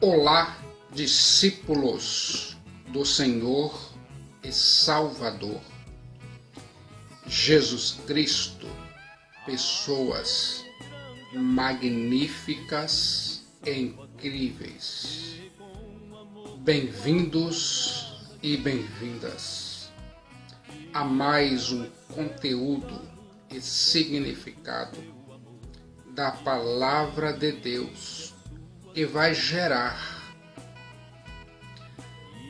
Olá, discípulos do Senhor e Salvador Jesus Cristo, pessoas magníficas e incríveis. Bem-vindos e bem-vindas a mais um conteúdo e significado da Palavra de Deus que vai gerar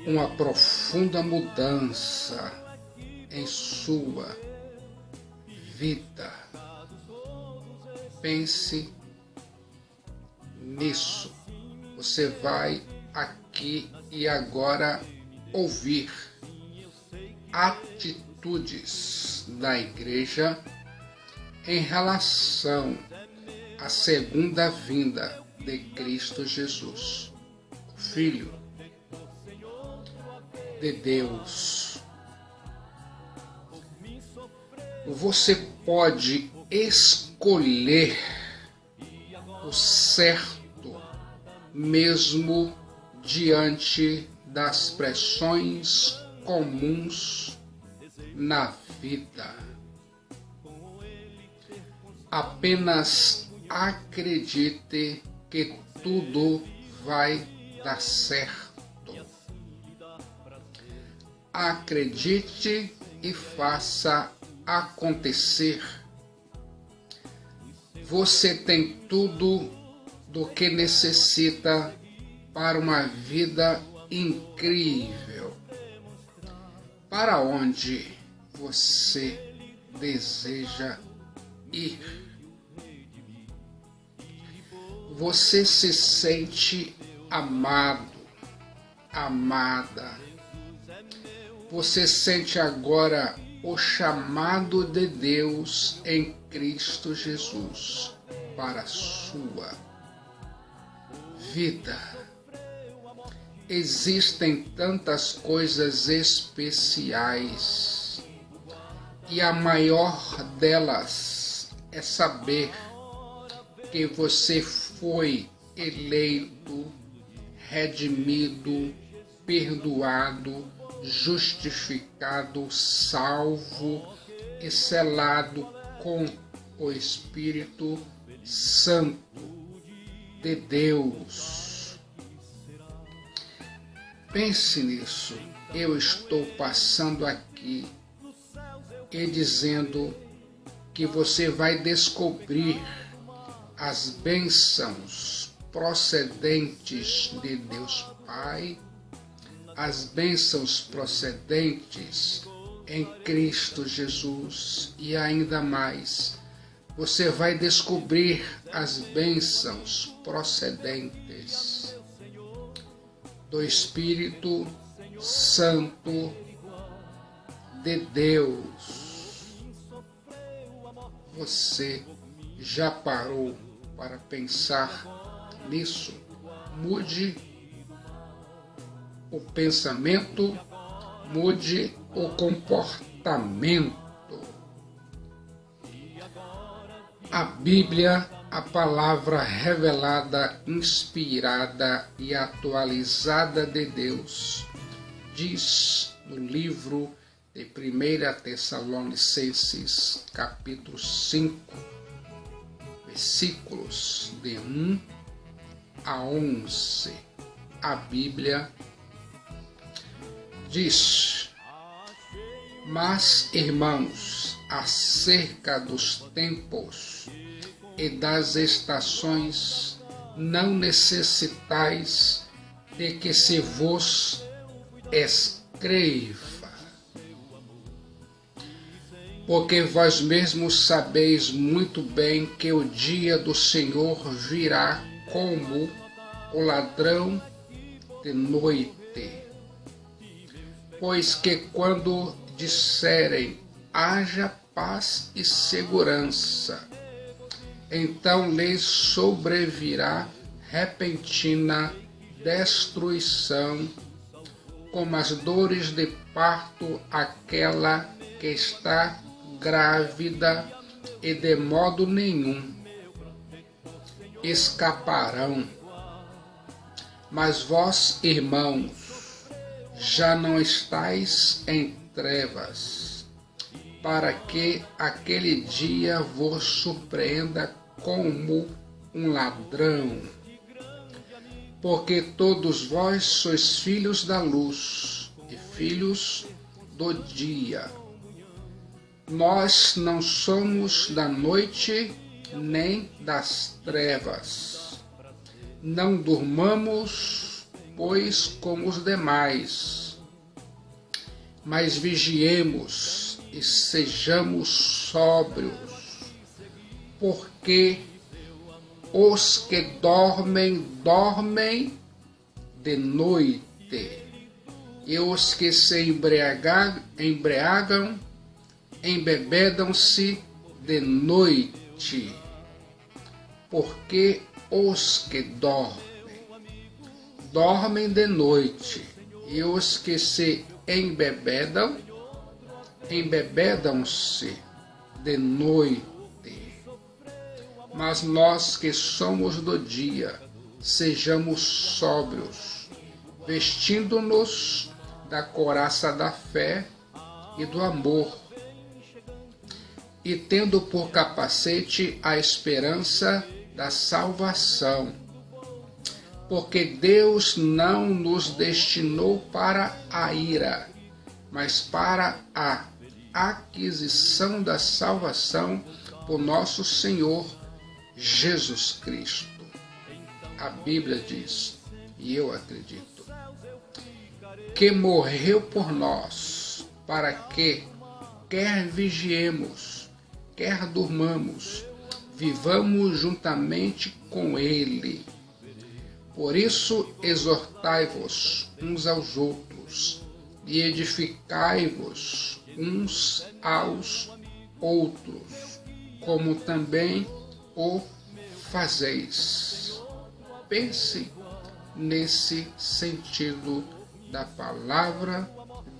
uma profunda mudança em sua vida. Pense nisso. Você vai aqui e agora ouvir atitudes da igreja em relação à segunda vinda de Cristo Jesus, o Filho de Deus. Você pode escolher o certo mesmo diante das pressões comuns na vida. Apenas acredite que tudo vai dar certo. Acredite e faça acontecer. Você tem tudo do que necessita para uma vida incrível. Para onde você deseja ir? Você se sente amado, amada. Você sente agora o chamado de Deus em Cristo Jesus para a sua vida. Existem tantas coisas especiais e a maior delas é saber que você foi eleito, redimido, perdoado, justificado, salvo e selado com o Espírito Santo de Deus. Pense nisso. Eu estou passando aqui e dizendo que você vai descobrir as bênçãos procedentes de Deus Pai, as bênçãos procedentes em Cristo Jesus e ainda mais, você vai descobrir as bênçãos procedentes do Espírito Santo de Deus. Você já parou para pensar nisso? Mude o pensamento, mude o comportamento. A Bíblia, a palavra revelada, inspirada e atualizada de Deus, diz no livro de 1 Tessalonicenses, capítulo 5, versículos de 1 a 11. A Bíblia diz: mas, irmãos, acerca dos tempos e das estações, não necessitais de que se vos escreva, porque vós mesmos sabeis muito bem que o dia do Senhor virá como o ladrão de noite. Pois que quando disserem haja paz e segurança, então lhes sobrevirá repentina destruição, como as dores de parto àquela que está grávida, e de modo nenhum escaparão Mas vós, irmãos, já não estáis em trevas, para que aquele dia vos surpreenda como um ladrão. Porque todos vós sois filhos da luz e filhos do dia. Nós não somos da noite nem das trevas. Não durmamos, pois, como os demais, mas vigiemos e sejamos sóbrios, porque os que dormem, dormem de noite, e os que se embriagam, embebedam-se de noite. Porque os que dormem de noite, e os que se embebedam-se de noite. Mas nós que somos do dia, sejamos sóbrios, vestindo-nos da couraça da fé e do amor, e tendo por capacete a esperança da salvação. Porque Deus não nos destinou para a ira, mas para a aquisição da salvação por nosso Senhor Jesus Cristo. A Bíblia diz, e eu acredito, que morreu por nós, para que, quer vigiemos, quer durmamos, vivamos juntamente com Ele. Por isso, exortai-vos uns aos outros e edificai-vos uns aos outros, como também o fazeis. Pense nesse sentido da palavra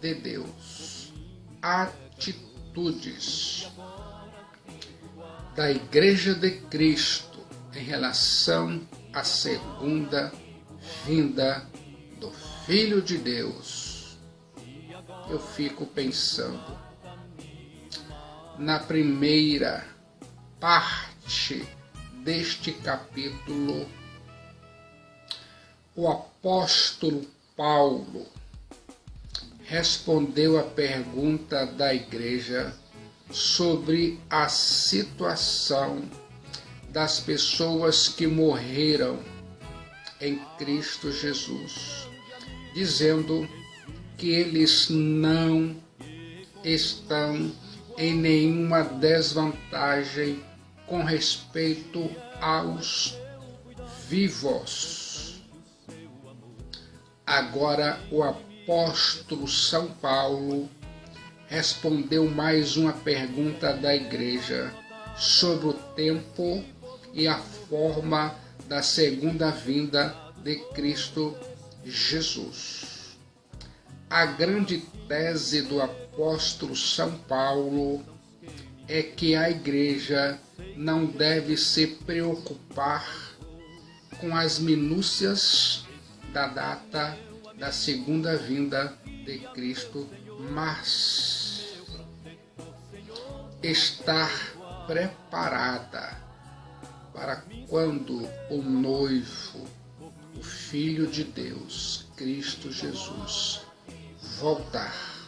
de Deus. Atitudes da Igreja de Cristo em relação à segunda vinda do Filho de Deus. Eu fico pensando na primeira parte deste capítulo. O apóstolo Paulo respondeu à pergunta da igreja sobre a situação das pessoas que morreram em Cristo Jesus, dizendo que eles não estão em nenhuma desvantagem com respeito aos vivos. Agora o apóstolo São Paulo respondeu mais uma pergunta da igreja sobre o tempo e a forma da segunda vinda de Cristo Jesus. A grande tese do apóstolo São Paulo é que a igreja não deve se preocupar com as minúcias da data da segunda vinda de Cristo, mas estar preparada para quando o noivo, o Filho de Deus, Cristo Jesus, voltar.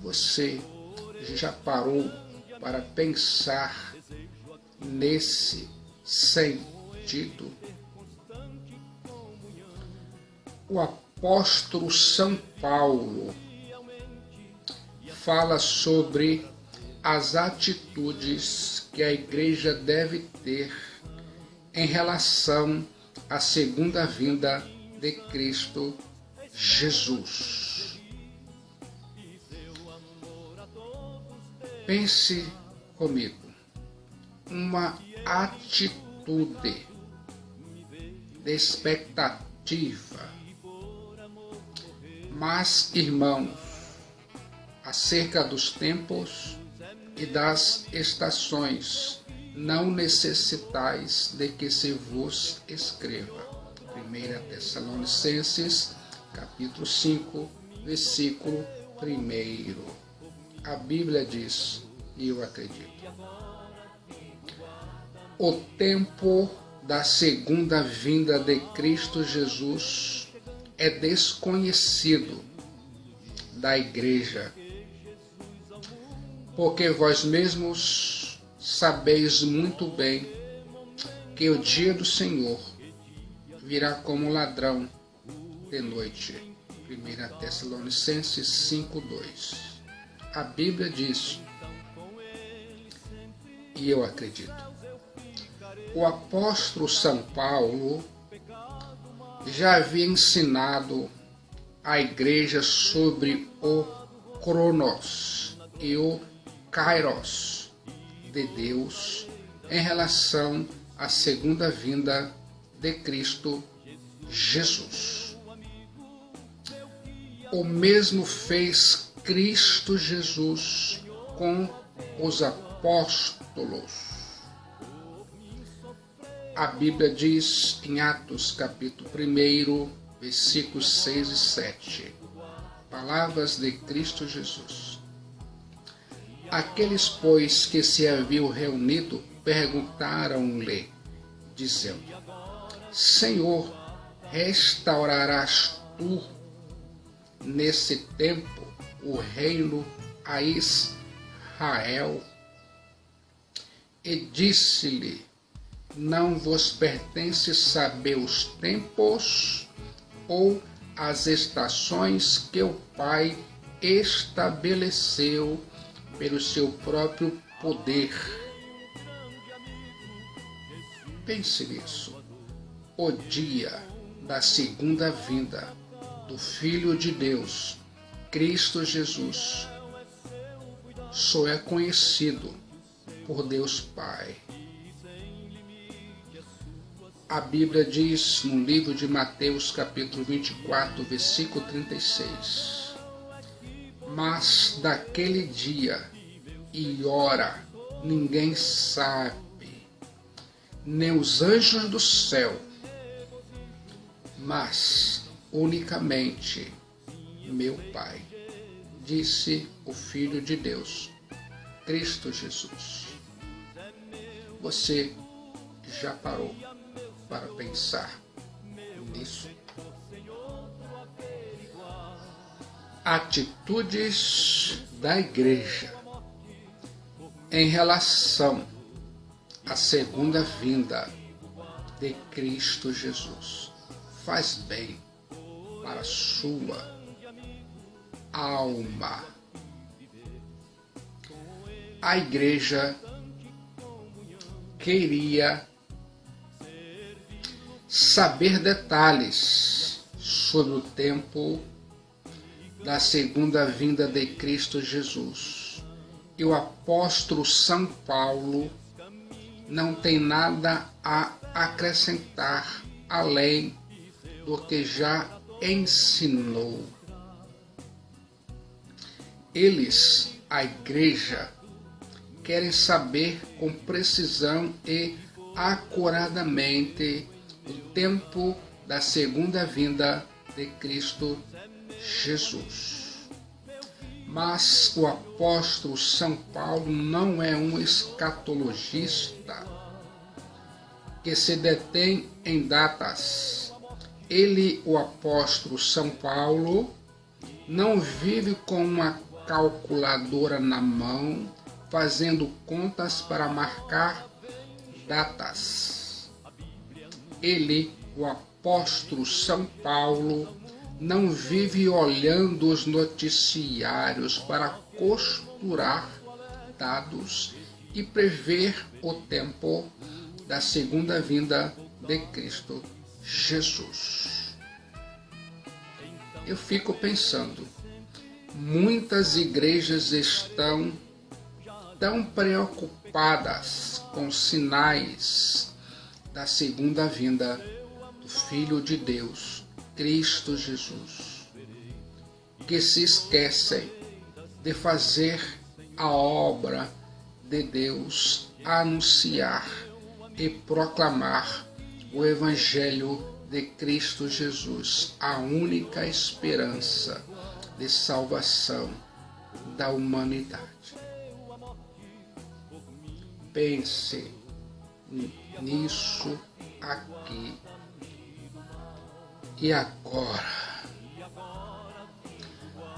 Você já parou para pensar nesse sentido? O apóstolo São Paulo fala sobre as atitudes que a igreja deve ter em relação à segunda vinda de Cristo Jesus. Pense comigo, uma atitude de expectativa. Mas, irmãos, acerca dos tempos e das estações, não necessitais de que se vos escreva, 1 Tessalonicenses, capítulo 5, versículo 1. A Bíblia diz, e eu acredito: o tempo da segunda vinda de Cristo Jesus é desconhecido da igreja, porque vós mesmos sabeis muito bem que o dia do Senhor virá como ladrão de noite. 1 Tessalonicenses 5:2. A Bíblia diz, e eu acredito: o apóstolo São Paulo já havia ensinado a igreja sobre o Cronos e o Kairos de Deus em relação à segunda vinda de Cristo Jesus. O mesmo fez Cristo Jesus com os apóstolos. A Bíblia diz em Atos capítulo 1, versículos 6 e 7, palavras de Cristo Jesus: aqueles, pois, que se haviam reunido, perguntaram-lhe, dizendo: Senhor, restaurarás tu nesse tempo o reino a Israel? E disse-lhe: não vos pertence saber os tempos ou as estações que o Pai estabeleceu pelo seu próprio poder. Pense nisso. O dia da segunda vinda do Filho de Deus, Cristo Jesus, só é conhecido por Deus Pai. A Bíblia diz no livro de Mateus, capítulo 24, versículo 36, mas daquele dia e hora ninguém sabe, nem os anjos do céu, mas unicamente meu Pai, disse o Filho de Deus, Cristo Jesus. Você já parou para pensar nisso? Atitudes da igreja em relação à segunda vinda de Cristo Jesus faz bem para a sua alma. A igreja queria saber detalhes sobre o tempo da segunda vinda de Cristo Jesus. E o apóstolo São Paulo não tem nada a acrescentar além do que já ensinou. Eles, a igreja, querem saber com precisão e acuradamente o tempo da segunda vinda de Cristo Jesus. Mas o apóstolo São Paulo não é um escatologista que se detém em datas. Ele, o apóstolo São Paulo, não vive com uma calculadora na mão, fazendo contas para marcar datas. Ele, o apóstolo São Paulo, não vive olhando os noticiários para costurar dados e prever o tempo da segunda vinda de Cristo Jesus. Eu fico pensando, muitas igrejas estão tão preocupadas com sinais da segunda vinda do Filho de Deus, Cristo Jesus, que se esquecem de fazer a obra de Deus, anunciar e proclamar o Evangelho de Cristo Jesus, a única esperança de salvação da humanidade. Pense nisso aqui e agora.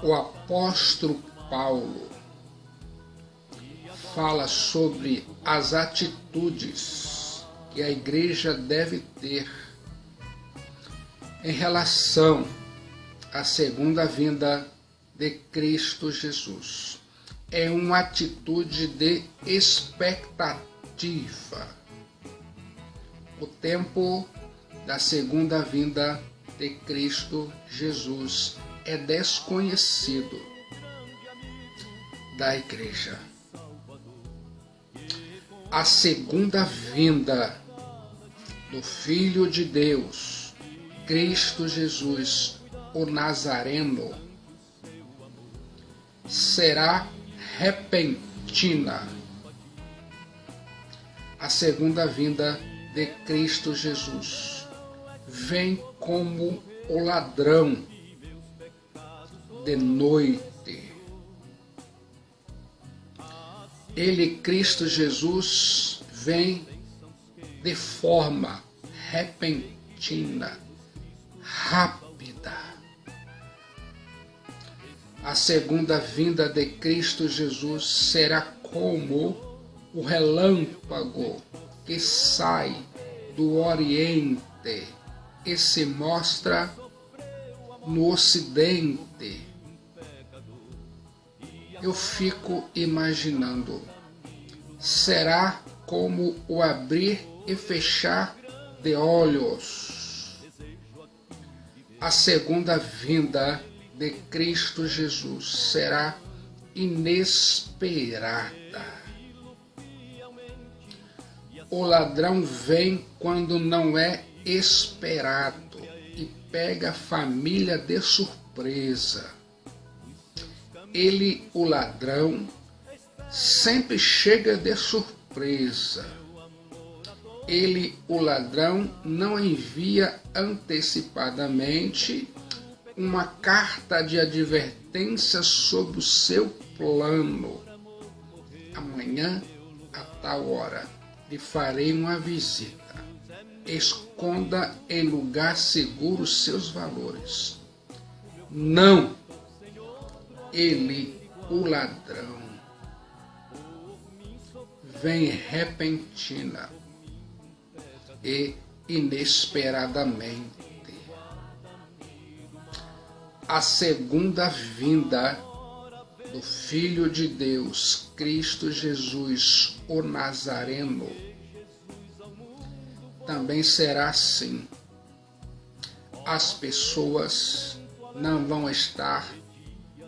O apóstolo Paulo fala sobre as atitudes que a igreja deve ter em relação à segunda vinda de Cristo Jesus. É uma atitude de expectativa. O tempo da segunda vinda de Cristo Jesus é desconhecido da igreja. A segunda vinda do Filho de Deus, Cristo Jesus, o Nazareno, será repentina. A segunda vinda de Cristo Jesus vem como o ladrão de noite. Ele, Cristo Jesus, vem de forma repentina, rápida. A segunda vinda de Cristo Jesus será como o relâmpago que sai do Oriente e se mostra no Ocidente. Eu fico imaginando, será como o abrir e fechar de olhos. A segunda vinda de Cristo Jesus será inesperada. O ladrão vem quando não é esperado e pega a família de surpresa. Ele, o ladrão, sempre chega de surpresa. Ele, o ladrão, não envia antecipadamente uma carta de advertência sobre o seu plano. Amanhã, a tal hora, lhe farei uma visita. Esconda em lugar seguro seus valores. Não! Ele, o ladrão, vem repentina e inesperadamente. A segunda vinda do Filho de Deus, Cristo Jesus, o Nazareno, também será assim. As pessoas não vão estar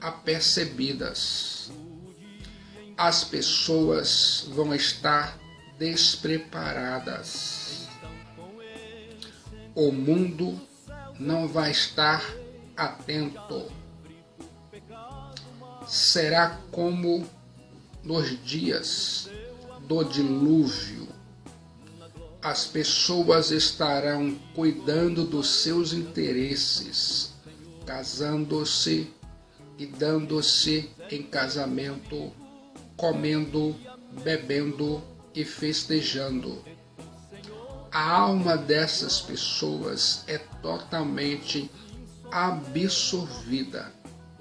apercebidas. As pessoas vão estar despreparadas. O mundo não vai estar atento. Será como nos dias do dilúvio. As pessoas estarão cuidando dos seus interesses, casando-se e dando-se em casamento, comendo, bebendo e festejando. A alma dessas pessoas é totalmente absorvida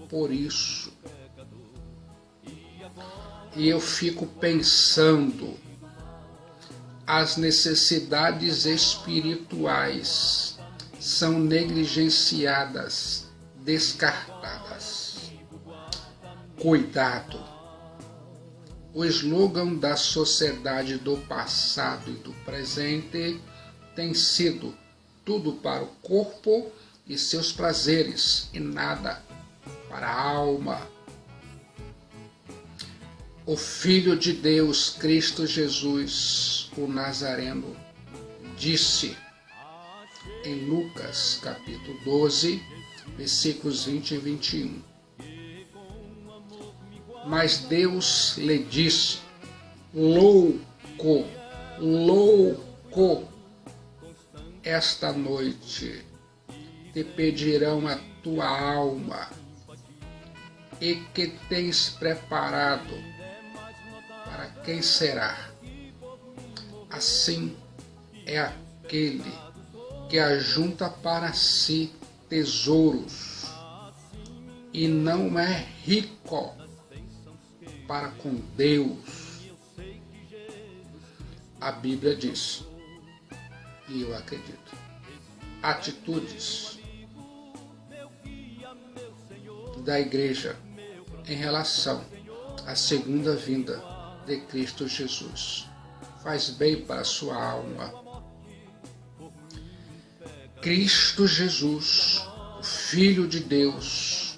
por isso. E eu fico pensando, as necessidades espirituais são negligenciadas, descartadas. Cuidado! O slogan da sociedade do passado e do presente tem sido tudo para o corpo e seus prazeres e nada para a alma. O Filho de Deus, Cristo Jesus, o Nazareno, disse em Lucas capítulo 12, versículos 20 e 21. Mas Deus lhe disse: louco, louco, esta noite te pedirão a tua alma e que tens preparado para quem será. Assim é aquele que ajunta para si tesouros e não é rico para com Deus. A Bíblia diz, e eu acredito, atitudes da igreja em relação à segunda vinda de Cristo Jesus. Faz bem para a sua alma. Cristo Jesus, o Filho de Deus,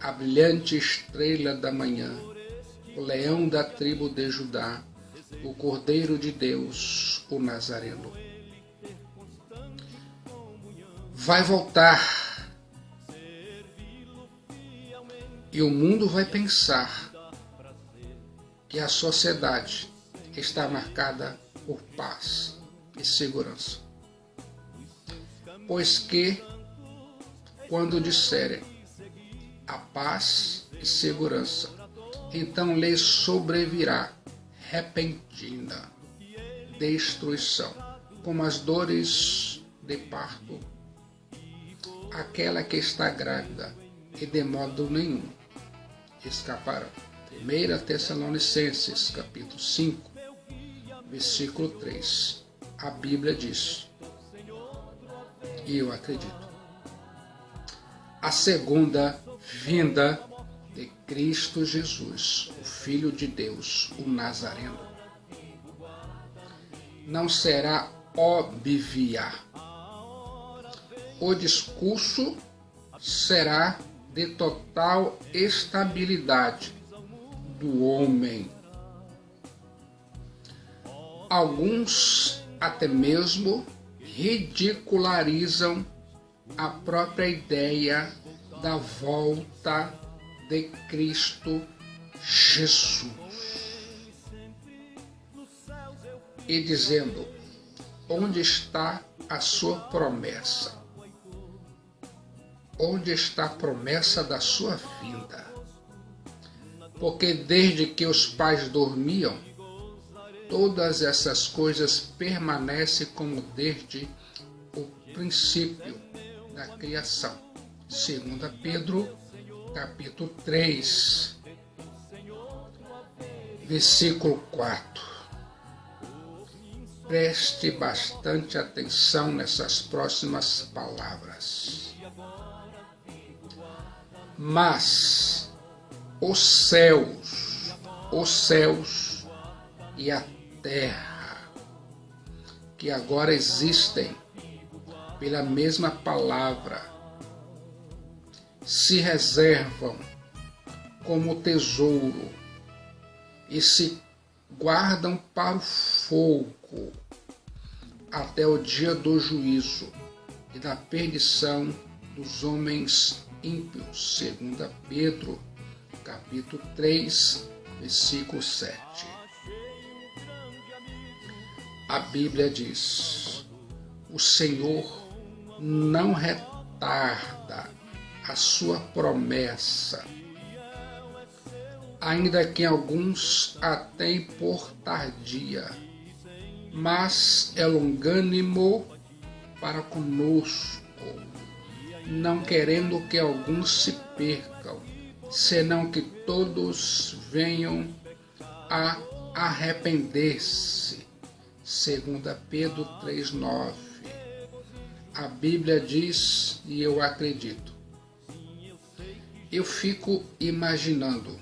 a brilhante estrela da manhã, o leão da tribo de Judá, o Cordeiro de Deus, o Nazareno, vai voltar e o mundo vai pensar que a sociedade está marcada por paz e segurança. Pois que, quando disserem a paz e segurança, então lhes sobrevirá repentina destruição, como as dores de parto, aquela que está grávida, e de modo nenhum escaparão. 1 Tessalonicenses, capítulo 5, versículo 3. A Bíblia diz, e eu acredito, a segunda vinda de Cristo Jesus, o Filho de Deus, o Nazareno, não será óbvia. O discurso será de total estabilidade do homem. Alguns até mesmo ridicularizam a própria ideia da volta de Cristo Jesus e dizendo, onde está a sua promessa? Onde está a promessa da sua vinda? Porque desde que os pais dormiam, todas essas coisas permanecem como desde o princípio da criação. 2 Pedro, capítulo 3, versículo 4. Preste bastante atenção nessas próximas palavras. Mas os céus e a terra, que agora existem pela mesma palavra, se reservam como tesouro e se guardam para o fogo até o dia do juízo e da perdição dos homens ímpios. 2 Pedro, capítulo 3, versículo 7. A Bíblia diz, o Senhor não retarda a sua promessa, ainda que alguns a tenham por tardia, mas é longânimo para conosco, não querendo que alguns se percam, senão que todos venham a arrepender-se. 2 Pedro 3,9. A Bíblia diz, e eu acredito, eu fico imaginando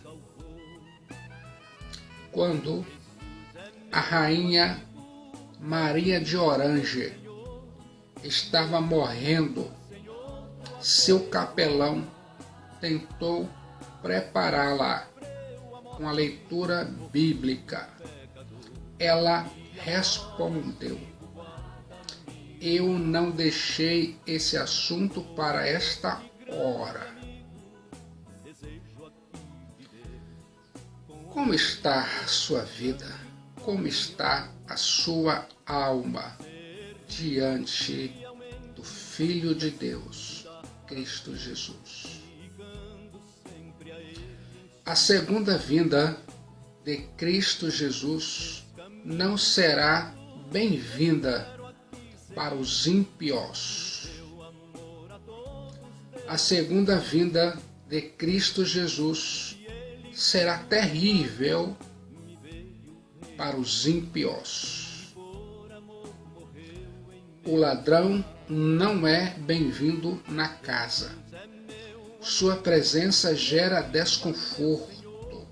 quando a rainha Maria de Orange estava morrendo, seu capelão tentou prepará-la com a leitura bíblica. Ela respondeu, eu não deixei esse assunto para esta hora. Como está a sua vida? Como está a sua alma? diante do Filho de Deus, Cristo Jesus. A segunda vinda de Cristo Jesus não será bem-vinda para os ímpios. A segunda vinda de Cristo Jesus será terrível para os ímpios. O ladrão não é bem-vindo na casa. Sua presença gera desconforto.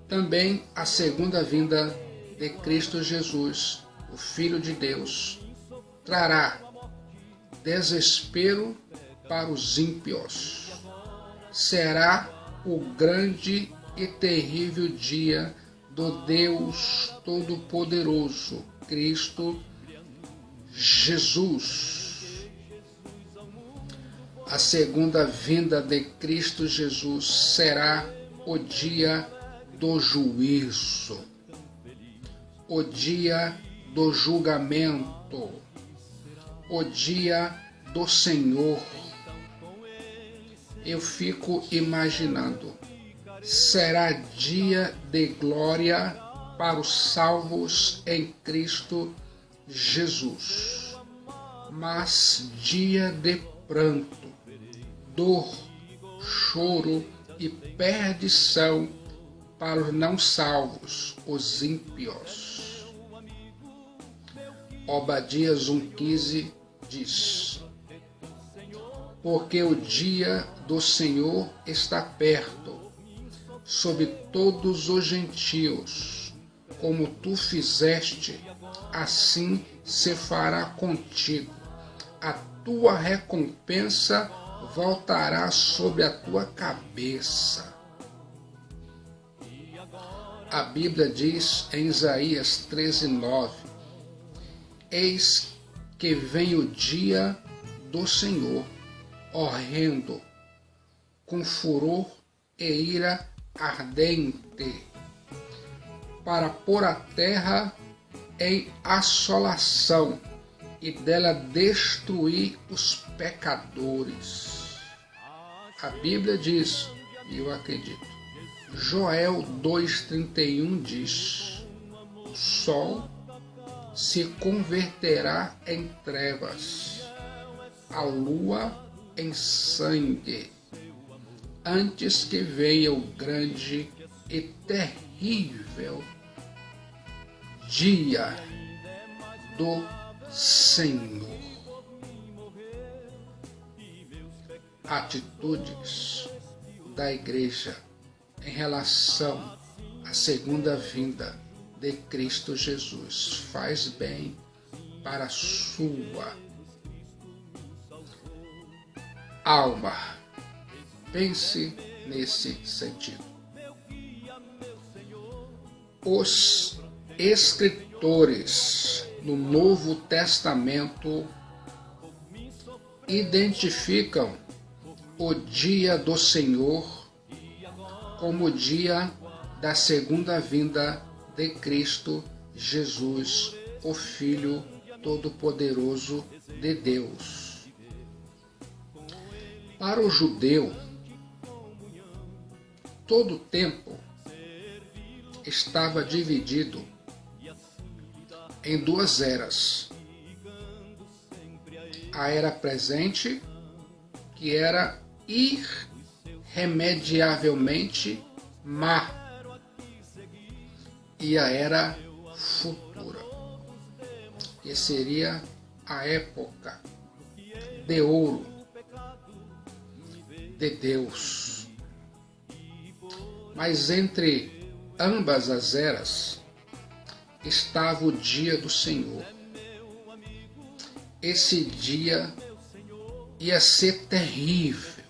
Também a segunda vinda de Cristo Jesus, o Filho de Deus, trará desespero para os ímpios. Será o grande e terrível dia do Deus Todo-Poderoso, Cristo Jesus. A segunda vinda de Cristo Jesus será o dia do juízo, o dia do julgamento, o dia do Senhor. Eu fico imaginando, será dia de glória para os salvos em Cristo Jesus, mas dia de pranto, dor, choro e perdição para os não salvos, os ímpios. Obadias 1,15 diz: porque o dia do Senhor está perto, sobre todos os gentios. Como tu fizeste, assim se fará contigo. A tua recompensa voltará sobre a tua cabeça. A Bíblia diz em Isaías 13:9: eis que vem o dia do Senhor, horrendo, com furor e ira ardente, para pôr a terra em assolação e dela destruir os pecadores. A Bíblia diz, e eu acredito, Joel 2,31 diz: o sol se converterá em trevas, a lua em sangue, antes que venha o grande e terrível dia do Senhor. Atitudes da igreja em relação à segunda vinda de Cristo Jesus faz bem para a sua alma. Pense nesse sentido. Os escritores no Novo Testamento identificam o dia do Senhor como o dia da segunda vinda de Cristo Jesus, o Filho Todo-Poderoso de Deus. Para o judeu, todo o tempo estava dividido em duas eras. A era presente, que era irremediavelmente má, e a era futura, que seria a época de ouro de Deus. Mas entre ambas as eras estava o dia do Senhor. Esse dia ia ser terrível.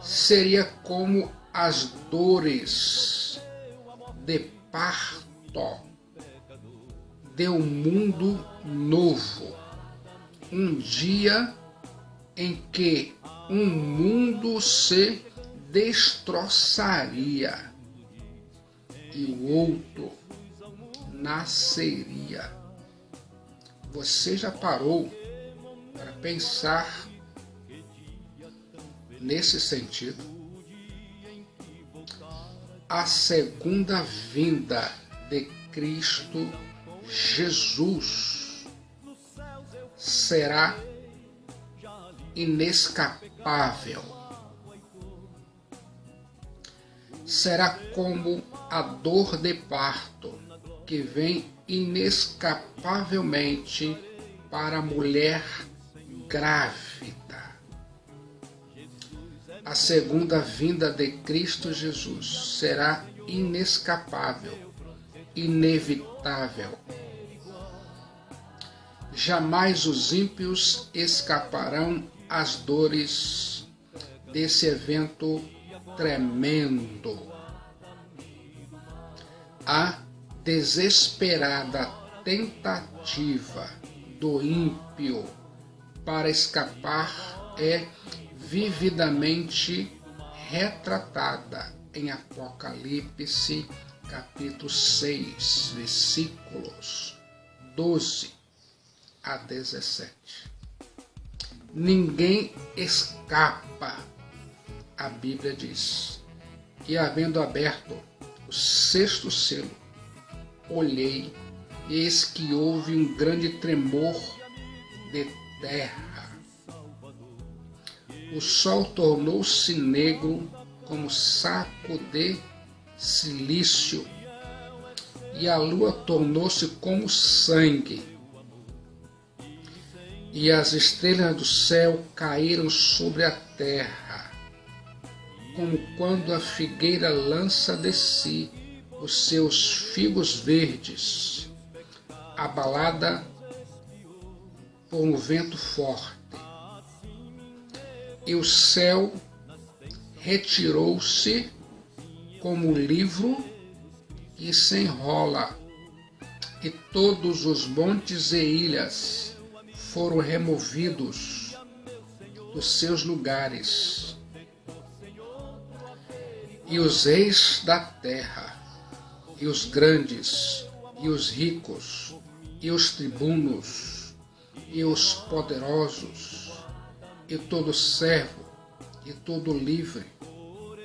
Seria como as dores de parto de um mundo novo. Um dia em que um mundo se destroçaria e o outro nasceria. Você já parou para pensar nesse sentido? A segunda vinda de Cristo Jesus será inescapável. Será como a dor de parto que vem inescapavelmente para a mulher grávida. A segunda vinda de Cristo Jesus será inescapável, inevitável. Jamais os ímpios escaparão às dores desse evento tremendo. A desesperada tentativa do ímpio para escapar é vividamente retratada em Apocalipse, capítulo 6, versículos 12 a 17. Ninguém escapa, a Bíblia diz. E havendo aberto o sexto selo, olhei, e eis que houve um grande tremor de terra. O sol tornou-se negro como saco de cilício, e a lua tornou-se como sangue, e as estrelas do céu caíram sobre a terra, como quando a figueira lança de si os seus figos verdes, abalada por um vento forte. E o céu retirou-se como um livro que se enrola, e todos os montes e ilhas foram removidos dos seus lugares. E os reis da terra, e os grandes, e os ricos, e os tribunos, e os poderosos, e todo servo, e todo livre,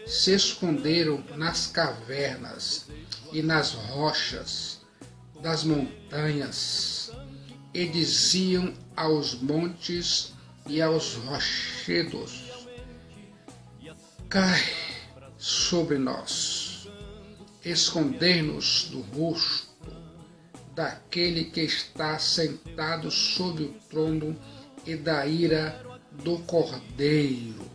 se esconderam nas cavernas e nas rochas das montanhas, e diziam aos montes e aos rochedos: cai sobre nós, esconder-nos do rosto daquele que está sentado sobre o trono e da ira do Cordeiro,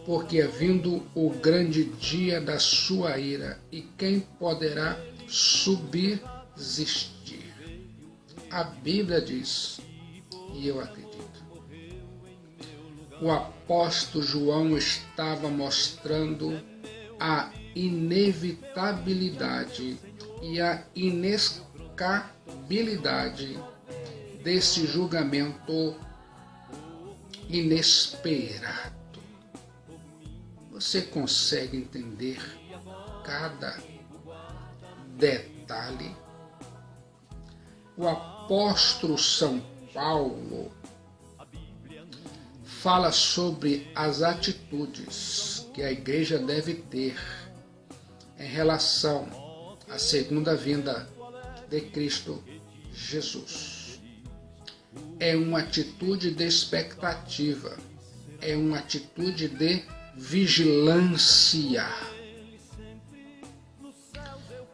porque é vindo o grande dia da sua ira, e quem poderá subsistir? A Bíblia diz, e eu acredito. O apóstolo João estava mostrando a inevitabilidade e a inescapabilidade desse julgamento inesperado. Você consegue entender cada detalhe? O apóstolo São Paulo fala sobre as atitudes que a igreja deve ter em relação à segunda vinda de Cristo Jesus. É uma atitude de expectativa, é uma atitude de vigilância.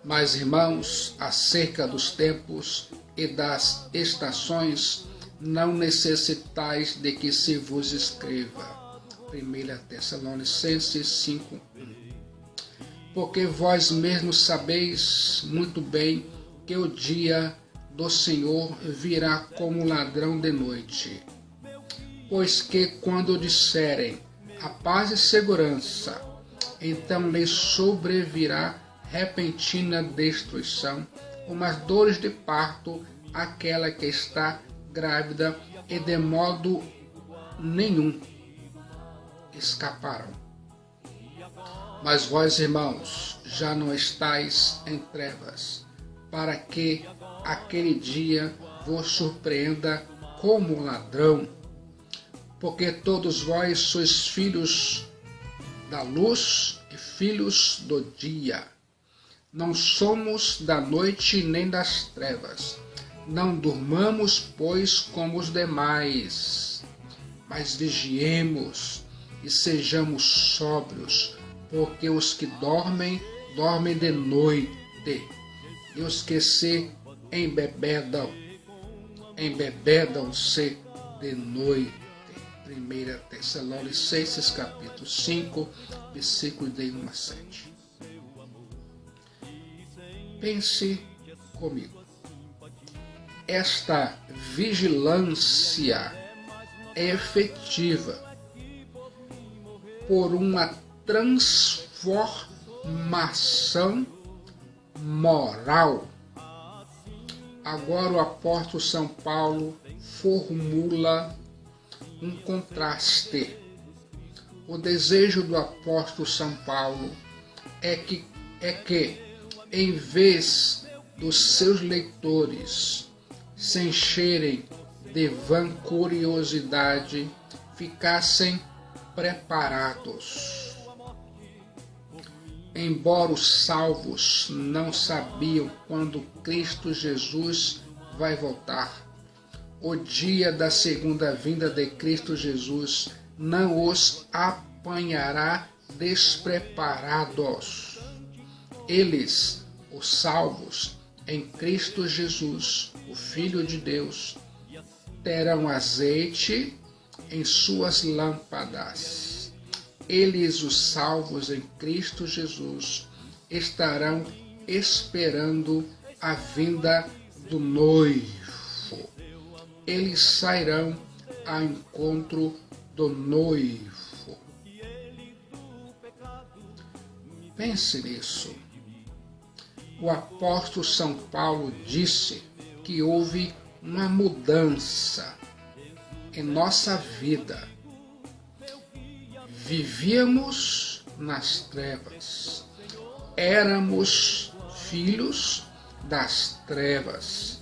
Mas, irmãos, acerca dos tempos e das estações, não necessitais de que se vos escreva. 1 Tessalonicenses 5:1. Porque vós mesmos sabeis muito bem que o dia do Senhor virá como ladrão de noite. Pois que quando disserem a paz e segurança, então lhes sobrevirá repentina destruição, como as dores de parto, aquela que está grávida, e de modo nenhum escaparão. Mas vós, irmãos, já não estáis em trevas, para que aquele dia vos surpreenda como ladrão, porque todos vós sois filhos da luz e filhos do dia. Não somos da noite nem das trevas. Não durmamos, pois, como os demais, mas vigiemos e sejamos sóbrios, porque os que dormem, dormem de noite, e os que se embebedam-se de noite. 1 Tessalonicenses capítulo 5, versículo de 1 a 7. Pense comigo. Esta vigilância é efetiva por uma transformação moral. Agora o apóstolo São Paulo formula um contraste. O desejo do apóstolo São Paulo é que em vez dos seus leitores se encherem de vancuriosidade, ficassem preparados. Embora os salvos não sabiam quando Cristo Jesus vai voltar, o dia da segunda vinda de Cristo Jesus não os apanhará despreparados. Eles, os salvos em Cristo Jesus, o Filho de Deus, terão azeite em suas lâmpadas. Eles, os salvos em Cristo Jesus, estarão esperando a vinda do noivo. Eles sairão ao encontro do noivo. Pense nisso. O apóstolo São Paulo disse que houve uma mudança em nossa vida. Vivíamos nas trevas, éramos filhos das trevas,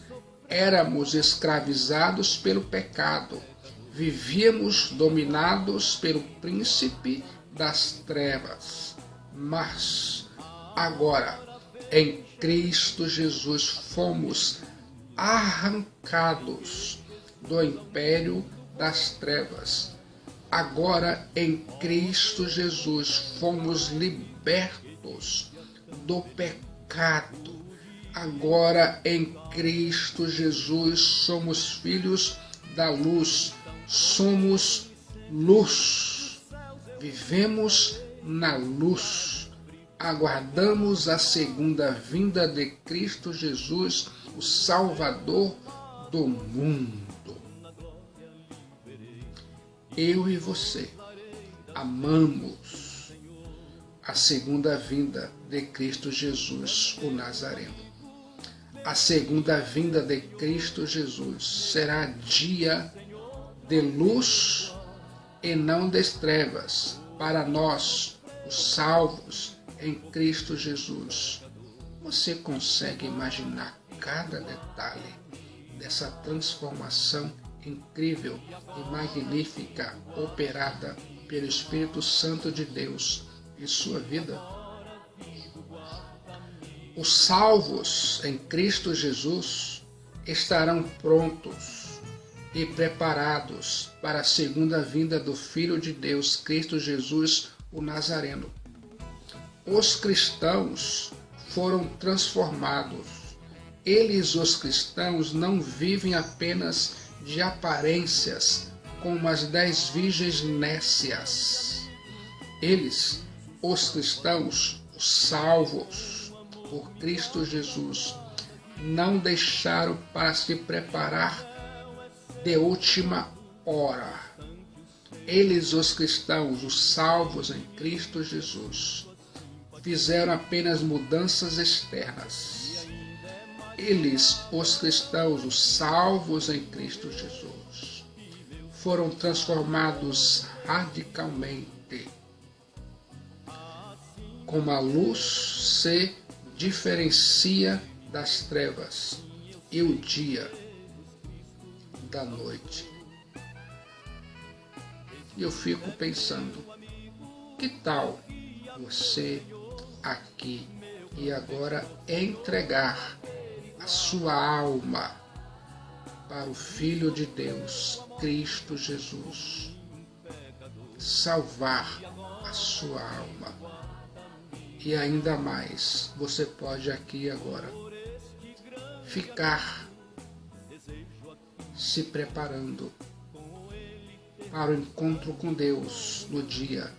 éramos escravizados pelo pecado, vivíamos dominados pelo príncipe das trevas. Mas agora, em Cristo Jesus, fomos arrancados do império das trevas. Agora, em Cristo Jesus, fomos libertos do pecado. Agora, em Cristo Jesus, somos filhos da luz. Somos luz. Vivemos na luz. Aguardamos a segunda vinda de Cristo Jesus, o Salvador do mundo. Eu e você amamos a segunda vinda de Cristo Jesus, o Nazareno. A segunda vinda de Cristo Jesus será dia de luz e não de trevas para nós, os salvos em Cristo Jesus. Você consegue imaginar cada detalhe dessa transformação incrível e magnífica operada pelo Espírito Santo de Deus em sua vida? Os salvos em Cristo Jesus estarão prontos e preparados para a segunda vinda do Filho de Deus, Cristo Jesus, o Nazareno. Os cristãos foram transformados. Eles, os cristãos, não vivem apenas de aparências, como as 10 virgens nécias. Eles, os cristãos, os salvos por Cristo Jesus, não deixaram para se preparar de última hora. Eles, os cristãos, os salvos em Cristo Jesus, fizeram apenas mudanças externas. Eles, os cristãos, os salvos em Cristo Jesus, foram transformados radicalmente. Como a luz se diferencia das trevas e o dia da noite. E eu fico pensando, que tal você aqui e agora entregar a sua alma para o Filho de Deus, Cristo Jesus, salvar a sua alma. E ainda mais, você pode aqui e agora ficar se preparando para o encontro com Deus no dia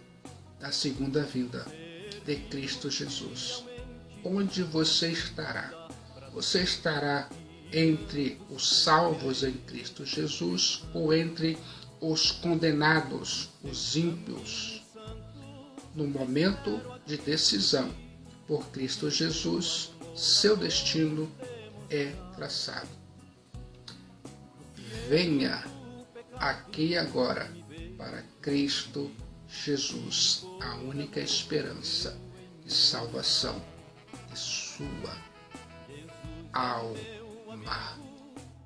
da segunda vinda de Cristo Jesus. Onde você estará? Você estará entre os salvos em Cristo Jesus ou entre os condenados, os ímpios? No momento de decisão por Cristo Jesus, seu destino é traçado. Venha aqui e agora para Cristo Jesus, a única esperança de salvação de sua alma.